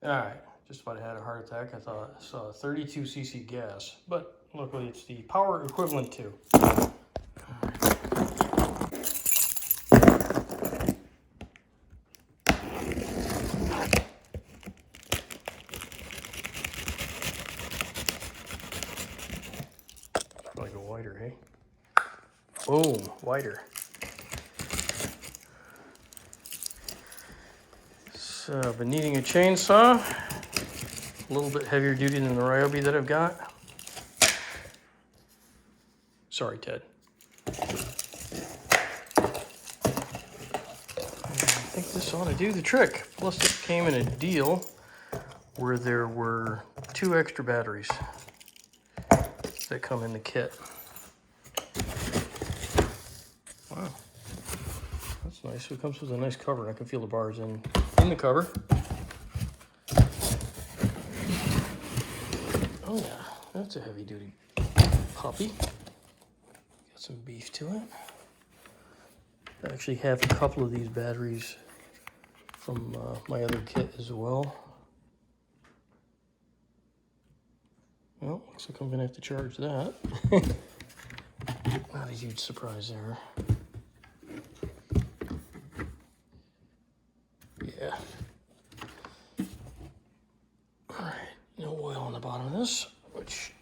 Alright, just about had a heart attack. I thought I saw 32 cc gas, but luckily it's the power equivalent to. Probably go wider, hey? Boom, wider. So I've been needing a chainsaw. A little bit heavier duty than the ryobi that I've got. Sorry, Ted. I think this ought to do the trick. Plus it came in a deal where there were 2 extra batteries that come in the kit. Wow, that's nice. So it comes with a nice cover. I can feel the bars in the cover. Oh yeah, that's a heavy duty puppy. Got some beef to it. I actually have a couple of these batteries from my other kit as well. Well, looks like I'm gonna have to charge that. Not a huge surprise there. Yeah. All right, no oil on the bottom of this, which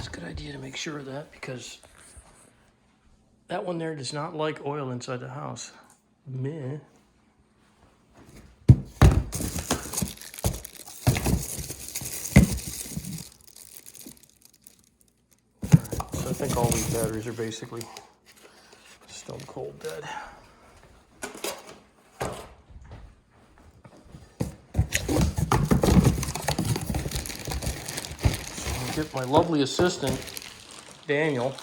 is a good idea to make sure of that because that one there does not like oil inside the house. Meh. I think all these batteries are basically stone cold dead. So I'll get my lovely assistant, Daniel,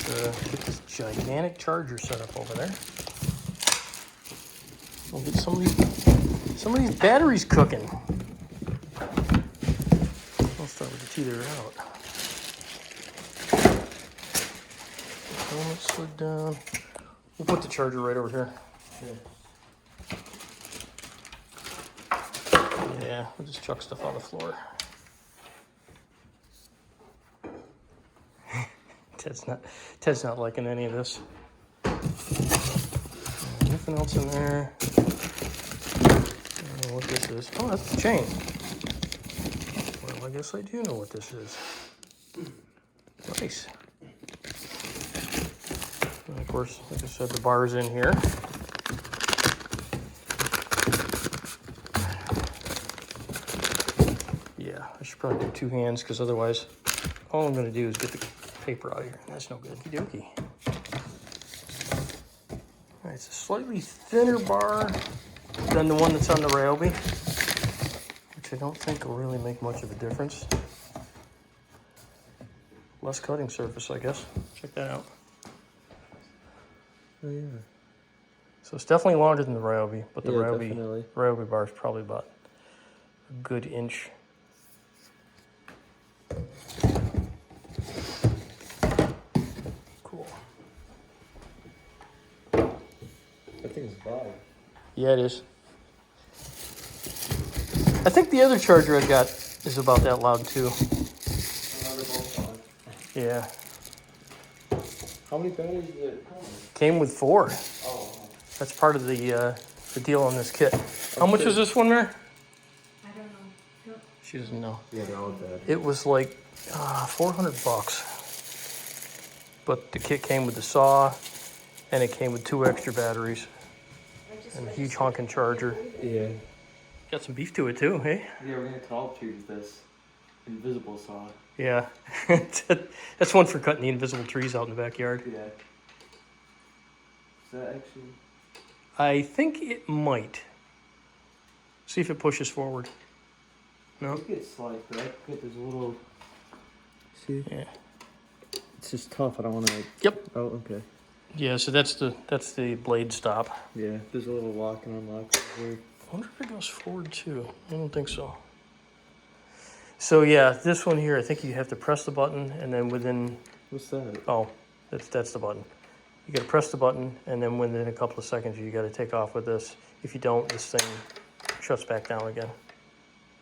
to get this gigantic charger set up over there. We'll get some of these batteries cooking. I'll start with the teeter out. Helmet slid down. We'll put the charger right over here. Yeah, we'll just chuck stuff on the floor. Ted's not liking any of this. Nothing else in there. I don't know what this is. Oh, that's the chain. Well, I guess I do know what this is. Nice. And of course, like I said, the bar's in here. Yeah, I should probably do 2 hands because otherwise all I'm going to do is get the paper out of here. That's no good. Okie dokie. All right, it's a slightly thinner bar than the one that's on the ryobi, which I don't think will really make much of a difference. Less cutting surface, I guess. Check that out. Oh yeah. So it's definitely longer than the ryobi, but the Yeah, ryobi bar is probably about a good inch. Cool. That thing is loud. Yeah, it is. I think the other charger I got is about that loud too. They're both loud. Yeah. How many batteries did it come with? Came with 4. Oh. That's part of the deal on this kit. How much was this one, Mary? I don't know. She doesn't know. Yeah, they're all dead. It was like $400. But the kit came with the saw, and it came with 2 extra batteries, and a huge honking charger. Yeah. Got some beef to it too, hey? Yeah, we're gonna tall trees this invisible saw. Yeah. That's one for cutting the invisible trees out in the backyard. Yeah. Is that actually? I think it might. See if it pushes forward. No? I think it slides, but I get this little. See? Yeah. It's just tough. I don't want to. Yep. Oh, okay. Yeah, so that's the blade stop. Yeah, there's a little lock and unlock here. I wonder if it goes forward too. I don't think so. So yeah, this one here, I think you have to press the button and then within... What's that? Oh, that's the button. You gotta press the button and then within a couple of seconds you gotta take off with this. If you don't, this thing shuts back down again.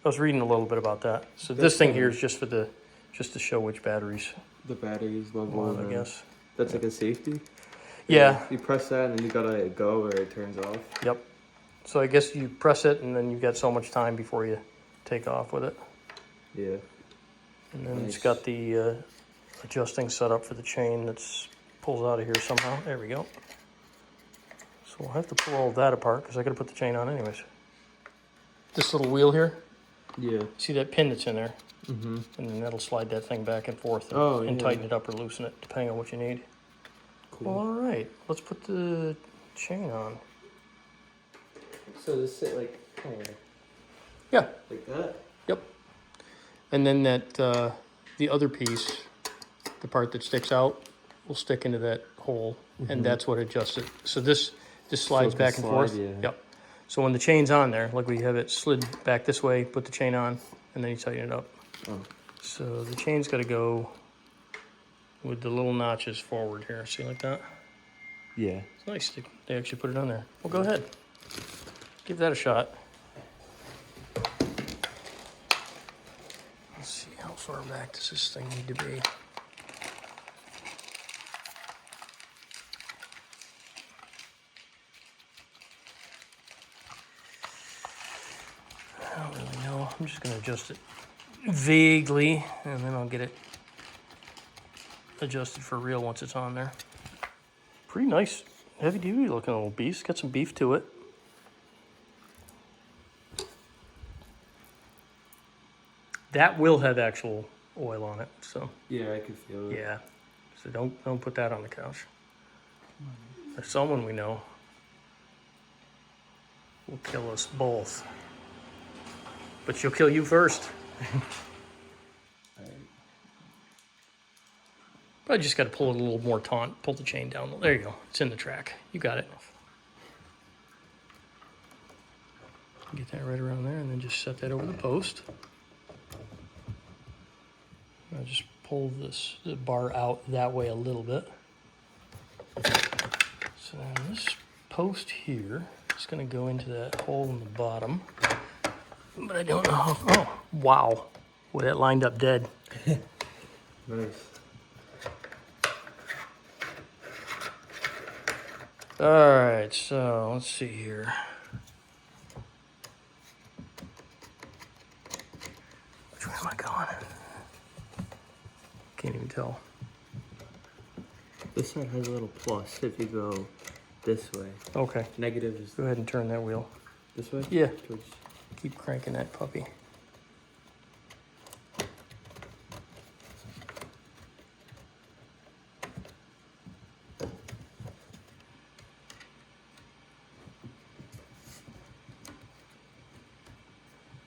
I was reading a little bit about that. So this thing here is just for the, just to show which batteries, The batteries level. I guess. That's like a safety. Yeah. You press that and then you gotta let it go or it turns off. Yep. So I guess you press it and then you've got so much time before you take off with it. Yeah. And then it's Nice. got the adjusting setup for the chain that's pulls out of here somehow. There we go. So we'll have to pull all that apart because I got to put the chain on anyways. This little wheel here, Yeah. see that pin that's in there? Mm-hmm. And then that'll slide that thing back and forth and yeah. tighten it up or loosen it depending on what you need. Cool. All right, let's put the chain on. So this sit like Yeah, like that? yep. And then that the other piece, the part that sticks out, will stick into that hole, and that's what adjusts it. So this slides it can back and forth. slide, yeah. Yep. So when the chain's on there, like we have it slid back this way, put the chain on, and then you tighten it up. Oh. So the chain's got to go with the little notches forward here. See, like that? Yeah. It's nice. They actually put it on there. Well, go ahead. Give that a shot. Let's see, how far back does this thing need to be? I don't really know. I'm just going to adjust it vaguely, and then I'll get it adjusted for real once it's on there. Pretty nice, heavy duty looking little beast. Got some beef to it. That will have actual oil on it, so Yeah, I can feel it. yeah. So don't put that on the couch. There's someone we know will kill us both, but she'll kill you first. Alright. But I just got to pull it a little more taut. Pull the chain down. There you go. It's in the track. You got it. Get that right around there, and then just set that over the post. I'll just pull the bar out that way a little bit. So then this post here is going to go into that hole in the bottom. But I don't know how. Oh, wow. Well, that lined up dead. Nice. All right, so let's see here. Which way am I going? Can't even tell. This side has a little plus if you go this way. Okay, Negative is go ahead and turn that wheel. this way? Yeah, Towards... keep cranking that puppy.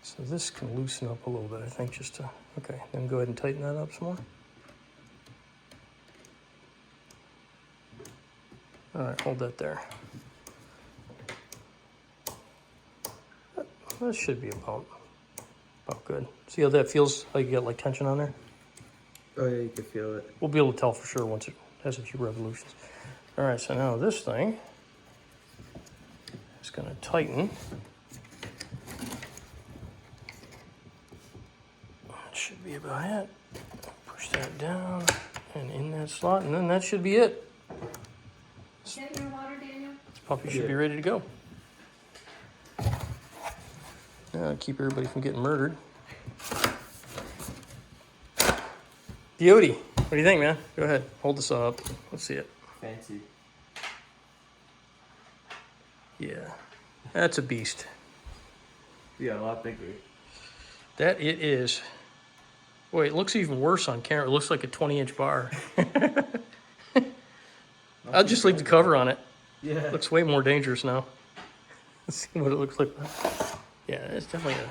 So this can loosen up a little bit, I think, just to, okay, then go ahead and tighten that up some more. All right, hold that there. That should be about good. See how that feels, like you got like tension on there? Oh yeah, you can feel it. We'll be able to tell for sure once it has a few revolutions. All right, so now this thing is gonna tighten. That should be about it. Push that down and in that slot, and then that should be it. Is that your water, Daniel? This puppy should be ready to go. Keep everybody from getting murdered. Beauty, what do you think, man? Go ahead, hold this up. Let's see it. Fancy. Yeah, that's a beast. Yeah, a lot bigger. That it is. Boy, it looks even worse on camera. It looks like a 20-inch bar. I'll just leave the cover on it. Yeah. It looks way more dangerous now. Let's see what it looks like. Yeah, it's definitely a...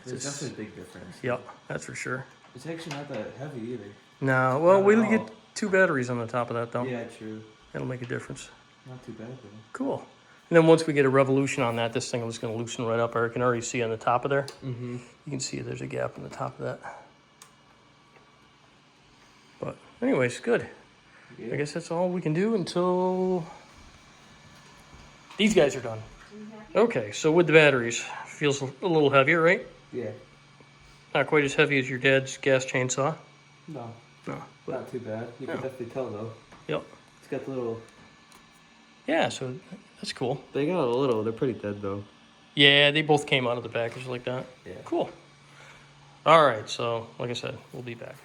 There's definitely a big difference. Yep, that's for sure. It's actually not that heavy either. No, well, Not we'll at get all. 2 batteries on the top of that, though. Yeah, true. That'll make a difference. Not too bad though. Cool. And then once we get a revolution on that, this thing is going to loosen right up. I can already see on the top of there. Mm-hmm. You can see there's a gap in the top of that. But anyways, good. Yeah. I guess that's all we can do until these guys are done. Okay, so with the batteries, feels a little heavier, right? Yeah. Not quite as heavy as your dad's gas chainsaw. No, No, but not too bad. You can Yeah. definitely tell though. yep. It's got the little. Yeah, so that's cool. They got a little. They're pretty dead though. Yeah, they both came out of the package like that. Yeah. Cool. All right, so like I said, we'll be back.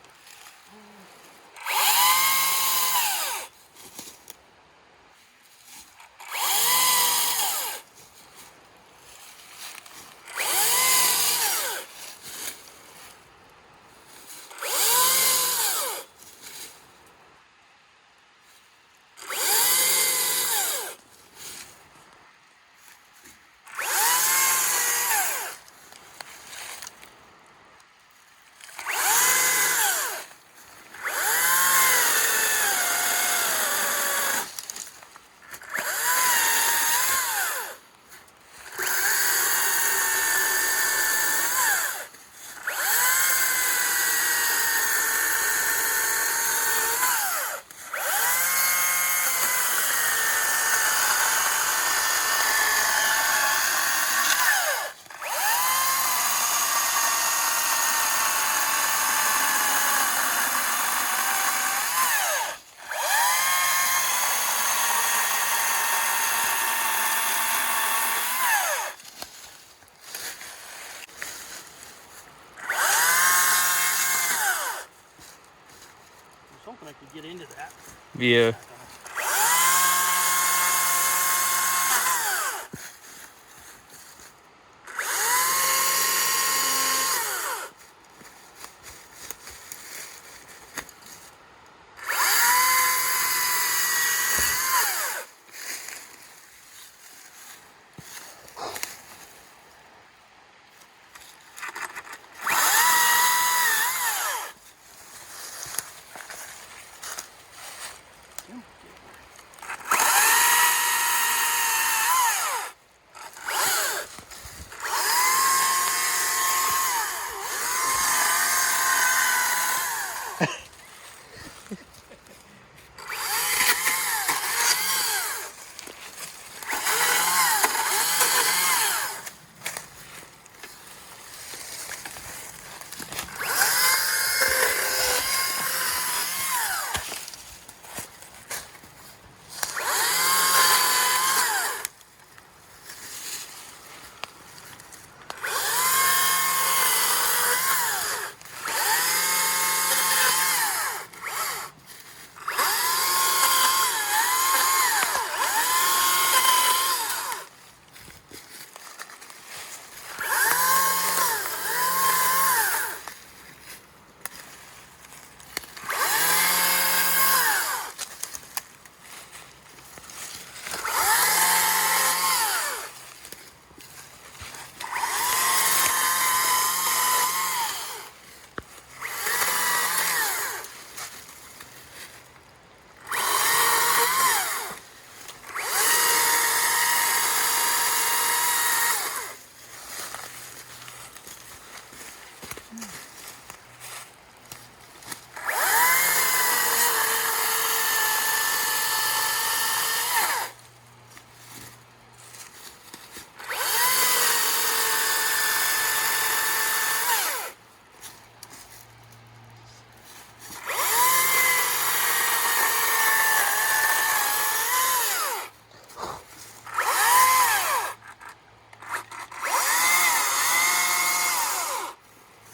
I was hoping I could get into that. Yeah.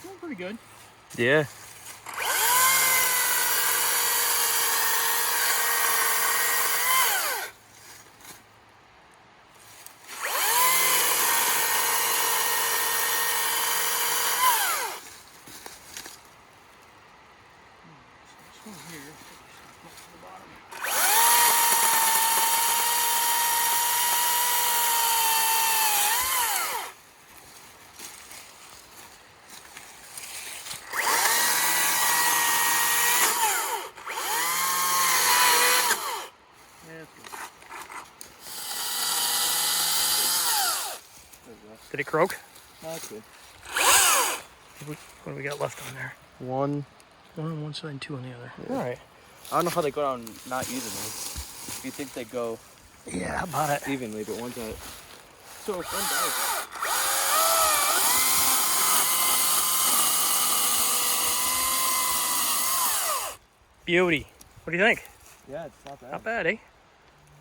Doing pretty good. Yeah. This one here, up to the bottom. Yeah, that's good. Did it croak? That's good. What do we got left on there? One. One on one side and two on the other. Yeah. All right. I don't know how they go down not evenly. You think they go Yeah, how about it? evenly, but one's at so fun, Beauty. What do you think? Yeah, it's not bad. Not bad, eh?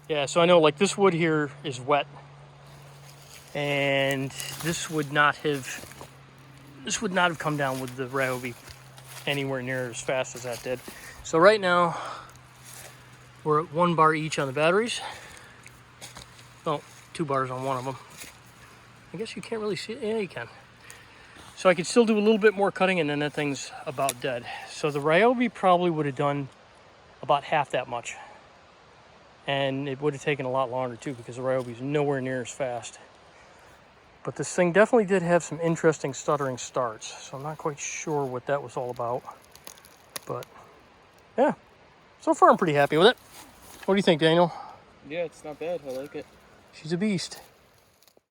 Yeah, so I know like this wood here is wet. And this would not have come down with the ryobi anywhere near as fast as that did. So right now we're at 1 bar each on the batteries. Oh, 2 bars on one of them. I guess you can't really see it. Yeah, you can. So I could still do a little bit more cutting and then that thing's about dead. So the ryobi probably would have done about half that much. And it would have taken a lot longer too because the ryobi is nowhere near as fast. But this thing definitely did have some interesting stuttering starts. So I'm not quite sure what that was all about. But yeah, so far I'm pretty happy with it. What do you think, Daniel? Yeah, it's not bad. I like it. She's a beast.